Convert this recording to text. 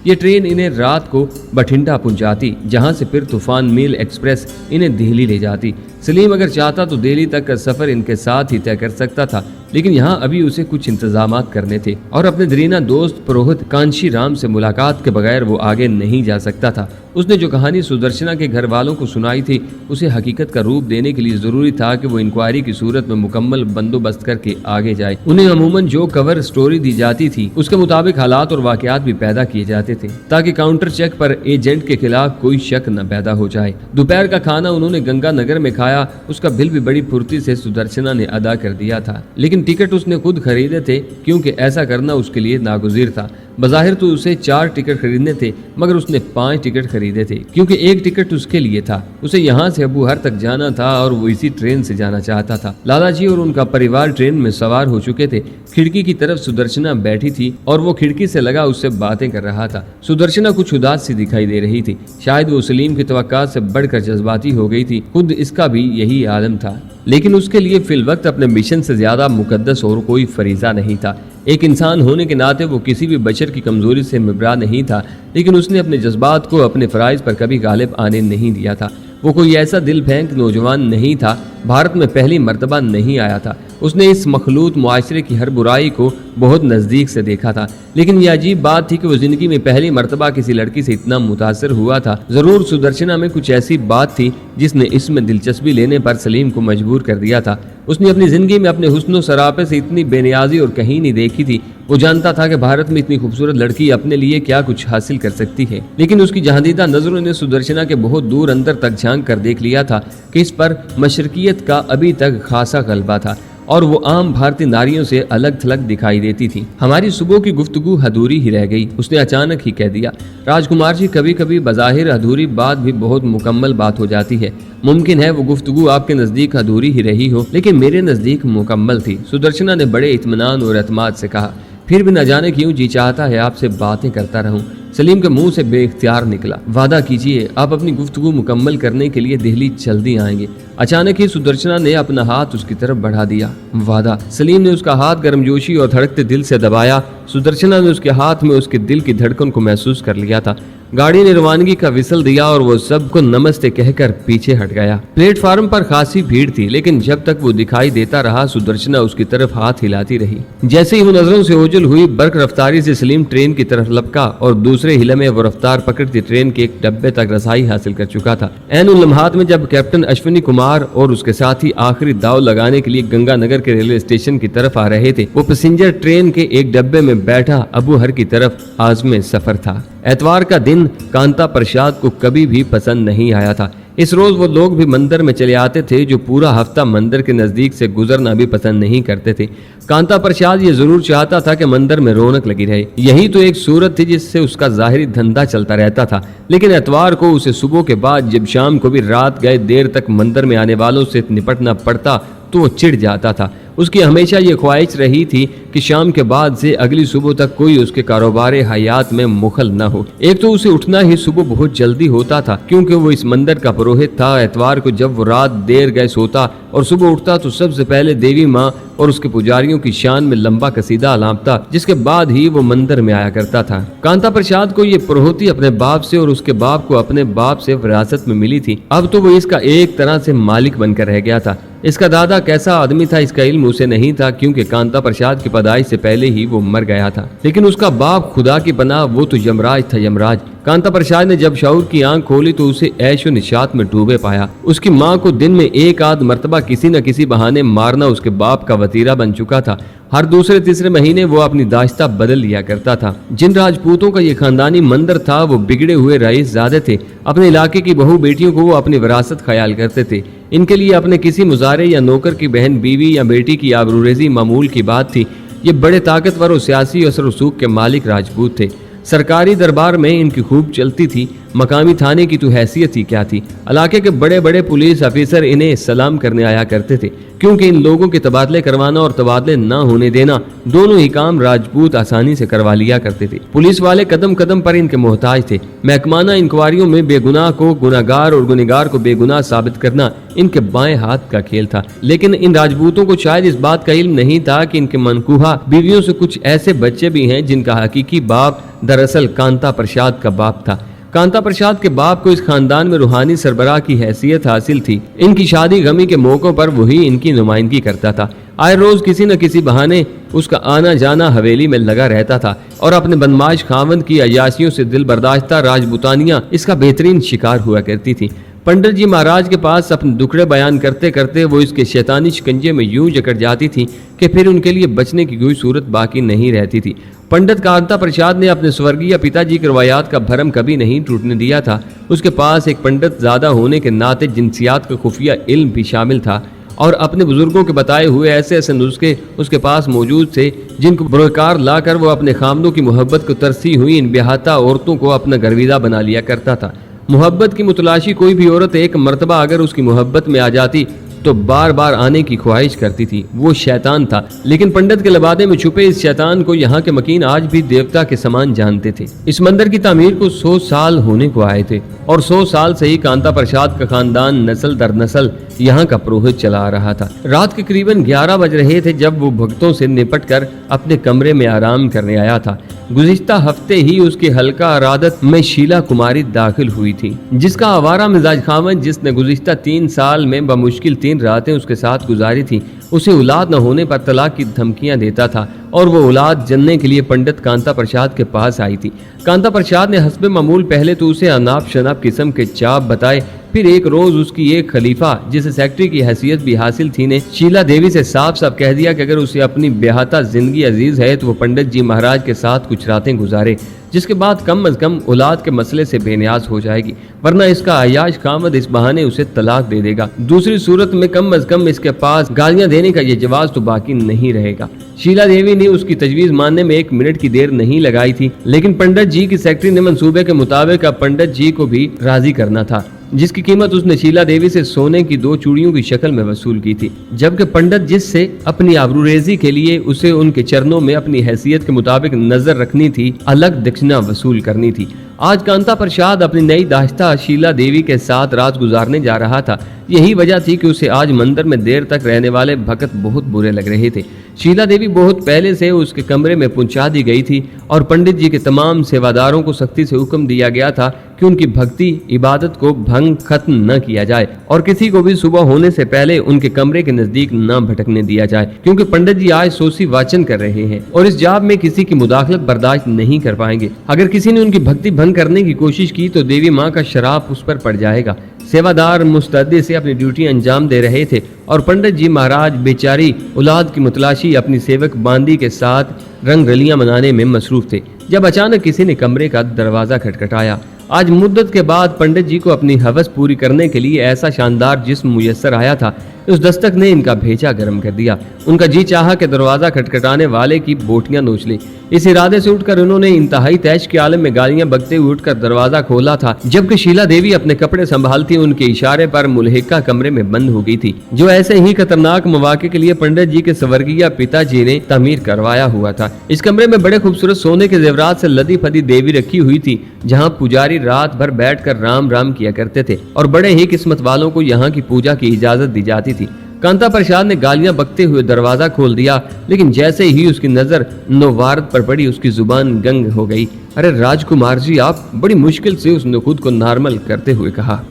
ये ट्रेन इन्हें रात को बठिंडा पहुंचाती, जहां से फिर तूफान मेल एक्सप्रेस इन्हें दिल्ली ले जाती। सलीम अगर चाहता तो दिल्ली तक का सफर इनके साथ ही तय कर सकता था, लेकिन यहाँ अभी उसे कुछ इंतजामात करने थे और अपने दरीना दोस्त पुरोहित कांशी राम से मुलाकात के बगैर वो आगे नहीं जा सकता था। उसने जो कहानी सुदर्शना के घर वालों को सुनाई थी, उसे हकीकत का रूप देने के लिए जरूरी था कि वो इंक्वायरी की सूरत में मुकम्मल बंदोबस्त करके आगे जाए। उन्हें अमूमन जो कवर स्टोरी दी जाती थी उसके मुताबिक हालात और वाकयात भी पैदा किए जाते थे, ताकि काउंटर चेक पर एजेंट के खिलाफ कोई शक न पैदा हो जाए। दोपहर का खाना उन्होंने गंगानगर में खाया। उसका बिल भी बड़ी फुर्ती से सुदर्शना ने अदा कर दिया था, लेकिन टिकट उसने खुद खरीदे थे, क्योंकि ऐसा करना उसके लिए नागुज़ीर था। बज़ाहिर तो उसे 4 टिकट खरीदने थे, मगर उसने 5 टिकट खरीदे थे, क्योंकि एक टिकट उसके लिए था। उसे यहाँ से अबूहर तक जाना था और वो इसी ट्रेन से जाना चाहता था। लालाजी और उनका परिवार ट्रेन में सवार हो चुके थे। खिड़की की तरफ सुदर्शना बैठी थी और वो खिड़की से लगा उससे बातें कर रहा था। सुदर्शना कुछ उदास सी दिखाई दे रही थी। शायद वो सलीम की तवक्कात से बढ़कर जज्बाती हो गई थी। खुद इसका भी यही आलम था, लेकिन उसके लिए फिल वक्त अपने मिशन से ज्यादा मुकद्दस और कोई फरीजा नहीं था। एक इंसान होने के नाते वो किसी भी बशर की कमजोरी से मिबरा नहीं था, लेकिन उसने अपने जज्बात को अपने फ़राइज़ पर कभी गालिब आने नहीं दिया था। वो कोई ऐसा दिल फेंक नौजवान नहीं था, भारत में पहली मर्तबा नहीं आया था। उसने इस मखलूत मुआशरे की हर बुराई को बहुत नज़दीक से देखा था, लेकिन यह अजीब बात थी कि वो ज़िंदगी में पहली मर्तबा किसी लड़की से इतना मुतासर हुआ था। ज़रूर सुदर्शना में कुछ ऐसी बात थी जिसने इसमें दिलचस्पी लेने पर सलीम को मजबूर कर दिया था। उसने अपनी ज़िंदगी में अपने हुस्न सरापे से इतनी बेनियाजी और कहीं नहीं देखी थी। वो जानता था कि भारत में इतनी खूबसूरत लड़की अपने लिए क्या कुछ हासिल कर सकती है, लेकिन उसकी जहादीदा नज़रों ने सुदर्शना के बहुत दूर अंदर तक झांक कर देख लिया था कि इस पर मशरकियत का अभी तक खासा गलबा था और वो आम भारतीय नारियों से अलग थलग दिखाई देती थी। हमारी सुबह की गुफ्तगू अधूरी ही रह गई, उसने अचानक ही कह दिया। राजकुमार जी, कभी कभी बज़ाहिर अधूरी बात भी बहुत मुकम्मल बात हो जाती है। मुमकिन है वो गुफ्तगू आपके नज़दीक अधूरी ही रही हो, लेकिन मेरे नज़दीक मुकम्मल थी। सुदर्शना ने बड़े इत्मीनान और एतमाद से कहा। फिर भी न जाने क्यों जी चाहता है आपसे बातें करता रहूं। सलीम के मुंह से बेख्तियार निकला। वादा कीजिए आप अपनी गुफ्तगू मुकम्मल करने के लिए दिल्ली जल्दी आएंगे। अचानक ही सुदर्शना ने अपना हाथ उसकी तरफ बढ़ा दिया। वादा। सलीम ने उसका हाथ गर्मजोशी और धड़कते दिल से दबाया। सुदर्शना ने उसके हाथ में उसके दिल की धड़कन को महसूस कर लिया था। गाड़ी ने रवानगी का विसल दिया और वो सबको नमस्ते कहकर पीछे हट गया। प्लेटफार्म पर खासी भीड़ थी, लेकिन जब तक वो दिखाई देता रहा सुदर्शना उसकी तरफ हाथ हिलाती रही। जैसे ही वो नजरों से ओझल हुई, बर्क रफ्तारी से सलीम ट्रेन की तरफ लपका और दूसरे हिले में वो रफ्तार पकड़ती ट्रेन के एक डब्बे तक रसाई हासिल कर चुका था। ऐन उन लम्हात में जब कैप्टन अश्विनी कुमार और उसके साथी आखिरी दाव लगाने के लिए गंगानगर के रेलवे स्टेशन की तरफ आ रहे थे, वो पैसेंजर ट्रेन के एक डब्बे में बैठा अबूहर की तरफ आज़मे सफर था। एतवार का दिन कांता प्रसाद को कभी भी पसंद नहीं आया था। इस रोज वो लोग भी मंदिर में चले आते थे जो पूरा हफ्ता मंदिर के नजदीक से गुजरना भी पसंद नहीं करते थे। कांता प्रसाद ये जरूर चाहता था कि मंदिर में रौनक लगी रहे। यही तो एक सूरत थी जिससे उसका जाहिरी धंधा चलता रहता था। लेकिन एतवार को उसे सुबह के बाद जब शाम को भी रात गए देर तक मंदिर में आने वालों से निपटना पड़ता तो वो चिढ़ जाता था। उसकी हमेशा ये ख्वाहिश रही थी कि शाम के बाद से अगली सुबह तक कोई उसके कारोबार हयात में मुखल न हो। एक तो उसे उठना ही सुबह बहुत जल्दी होता था, क्योंकि वो इस मंदिर का पुरोहित था। एतवार को जब वो रात देर गए सोता और सुबह उठता तो सबसे पहले देवी माँ और उसके पुजारियों की शान में लंबा कसीदा अलापता, जिसके बाद ही वो मंदिर में आया करता था। कांता प्रसाद को ये पुरोहिती अपने बाप से और उसके बाप को अपने बाप से विरासत में मिली थी। अब तो वो इसका एक तरह से मालिक बनकर रह गया था। इसका दादा कैसा आदमी था इसका इल्म उसे नहीं था, क्योंकि कांता प्रसाद की पैदाइश से पहले ही वो मर गया था। लेकिन उसका बाप खुदा की पनाह, वो तो यमराज था, यमराज। कांता प्रसाद ने जब शऊर की आंख खोली तो उसे ऐशो निशात में डूबे पाया। उसकी माँ को दिन में एक आध मर्तबा किसी न किसी बहाने मारना उसके बाप का वतीरा बन चुका था। हर दूसरे तीसरे महीने वो अपनी दाश्ता बदल लिया करता था। जिन राजपूतों का ये खानदानी मंदिर था वो बिगड़े हुए रईस ज़ादे थे। अपने इलाके की बहू बेटियों को वो अपनी विरासत ख्याल करते थे। इनके लिए अपने किसी मुजारे या नौकर की बहन बीवी या बेटी की आबरूरेजी मामूल की बात थी। ये बड़े ताकतवर और सियासी असर रसूख के मालिक राजपूत थे। सरकारी दरबार में इनकी खूब चलती थी। मकामी थाने की तो हैसियत ही क्या थी। इलाके के बड़े बड़े पुलिस ऑफिसर इन्हें सलाम करने आया करते थे, क्योंकि इन लोगों के तबादले करवाना और तबादले न होने देना दोनों ही काम राजपूत आसानी से करवा लिया करते थे। पुलिस वाले कदम कदम पर इनके मोहताज थे। महकमाना इंक्वायरियों में बेगुनाह को गुनाहगार और गुनहगार को बेगुनाह साबित करना इनके बाएं हाथ का खेल था। लेकिन इन राजपूतों को शायद इस बात का इल्म नहीं था कि इनके मनकूहा बीवियों से कुछ ऐसे बच्चे भी हैं जिनका हकीकी बाप दरअसल कांता प्रसाद का बाप था। कांता प्रसाद के बाप को इस खानदान में रूहानी सरबराह की हैसियत हासिल थी। इनकी शादी गमी के मौकों पर वही इनकी नुमाइंदगी करता था। आए रोज किसी न किसी बहाने उसका आना जाना हवेली में लगा रहता था और अपने बदमाश खावंद की अयाशियों से दिल बर्दाश्ता राजपूतानियां इसका बेहतरीन शिकार हुआ करती थी। पंडित जी महाराज के पास अपने दुखड़े बयान करते करते वो इसके शैतानी शिकंजे में यूं जकड़ जाती थी कि फिर उनके लिए बचने की कोई सूरत बाकी नहीं रहती थी। पंडित कांता प्रसाद ने अपने स्वर्गीय पिताजी की रवायात का भरम कभी नहीं टूटने दिया था। उसके पास एक पंडित ज्यादा होने के नाते जिनसियात का खुफिया इल्म भी शामिल था और अपने बुजुर्गों के बताए हुए ऐसे ऐसे नुस्खे उसके पास मौजूद थे जिनको बरोकार लाकर वो अपने खामदों की मोहब्बत को तरसी हुई इन बेहाता औरतों को अपना गर्विदा बना लिया करता था। मोहब्बत की मुतलाशी कोई भी औरत एक मर्तबा अगर उसकी मोहब्बत में आ जाती तो बार बार आने की ख्वाहिश करती थी। वो शैतान था, लेकिन पंडित के लबादे में छुपे इस शैतान को यहाँ के मकीन आज भी देवता के समान जानते थे। इस मंदिर की तामीर को 100 साल होने को आए थे और 100 साल से ही कांता प्रसाद का खानदान नस्ल दर नस्ल यहाँ का पुरोहित चला आ रहा था। रात के करीबन 11 बज रहे थे जब वो भक्तों से निपट कर अपने कमरे में आराम करने आया था। गुज़िश्ता हफ्ते ही उसकी हल्का अरादत में शीला कुमारी दाखिल हुई थी, जिसका आवारा मिजाज खावन जिसने गुज़िश्ता 3 साल में बमुश्किल 3 रातें उसके साथ गुजारी थी, उसे औलाद न होने पर तलाक की धमकियां देता था और वो औलाद जनने के लिए पंडित कांता प्रसाद के पास आई थी। कांता प्रसाद ने हस्बे मामूल पहले तो उसे अनाप शनाप किस्म के चाप बताए, फिर एक रोज उसकी एक खलीफा जिसे सेक्रेटरी की हैसियत भी हासिल थी ने शीला देवी से साफ साफ कह दिया कि अगर उसे अपनी बेहाता जिंदगी अजीज है तो वो पंडित जी महाराज के साथ कुछ रातें गुजारे, जिसके बाद कम अज कम औलाद के मसले से बेनियाज हो जाएगी, वरना इसका अयाश कामद इस बहाने उसे तलाक दे देगा। दूसरी सूरत में कम अज कम इसके पास गालियां देने का ये जवाब तो बाकी नहीं रहेगा। शीला देवी ने उसकी तजवीज मानने में 1 मिनट की देर नहीं लगाई थी, लेकिन पंडित जी की सेक्रेटरी ने मंसूबे के मुताबिक अब पंडित जी को भी राजी करना था, जिसकी कीमत उसने शीला देवी से सोने की 2 चूड़ियों की शक्ल में वसूल की थी, जबकि पंडित जिससे अपनी आबरूरेजी के लिए उसे उनके चरणों में अपनी हैसियत के मुताबिक नजर रखनी थी, अलग दक्षिणा वसूल करनी थी। आज कांता प्रसाद अपनी नई दाश्ता शीला देवी के साथ रात गुजारने जा रहा था। यही वजह थी कि उसे आज मंदिर में देर तक रहने वाले भक्त बहुत बुरे लग रहे थे। शीला देवी बहुत पहले से उसके कमरे में पहुंचा दी गई थी और पंडित जी के तमाम सेवादारों को सख्ती से हुक्म दिया गया था कि उनकी भक्ति इबादत को भंग खत्म न किया जाए और किसी को भी सुबह होने से पहले उनके कमरे के नजदीक न भटकने दिया जाए, क्योंकि पंडित जी आज सोसी वाचन कर रहे हैं और इस जाब में किसी की मुदाखलत बर्दाश्त नहीं कर पाएंगे। अगर किसी ने उनकी भक्ति भंग करने की कोशिश की तो देवी माँ का शराब उस पर पड़ जाएगा। सेवादार मुस्तैदी से अपनी ड्यूटी अंजाम दे रहे थे और पंडित जी महाराज बेचारी औलाद की मुतलाशी अपनी सेवक बांदी के साथ रंग रलियां मनाने में मसरूफ थे, जब अचानक किसी ने कमरे का दरवाजा खटखटाया। आज मुद्दत के बाद पंडित जी को अपनी हवस पूरी करने के लिए ऐसा शानदार जिस्म मुयस्सर आया था, उस दस्तक ने इनका भेजा गर्म कर दिया। उनका जी चाहा कि दरवाजा खटखटाने वाले की बोटियां नोच ले। इस इरादे से उठकर उन्होंने इंतहाई तैश के आलम में गालियां बकते हुए उठकर दरवाजा खोला था, जबकि शीला देवी अपने कपड़े संभालती उनके इशारे पर मुल्हिका कमरे में बंद हो गई थी, जो ऐसे ही खतरनाक मौके के लिए पंडित जी के स्वर्गीय पिताजी ने तामीर करवाया हुआ था। इस कमरे में बड़े खूबसूरत सोने के जेवरात से लदी फदी देवी रखी हुई थी, जहाँ पुजारी रात भर बैठकर राम राम किया करते थे और बड़े ही किस्मत वालों को यहाँ की पूजा की इजाजत दी जाती थी। कांता प्रसाद ने गालियां बकते हुए दरवाजा खोल दिया, लेकिन जैसे ही उसकी नजर नौवारद पर पड़ी उसकी जुबान गंग हो गई। अरे राजकुमार जी, आप, बड़ी मुश्किल से उसने खुद को नॉर्मल करते हुए कहा।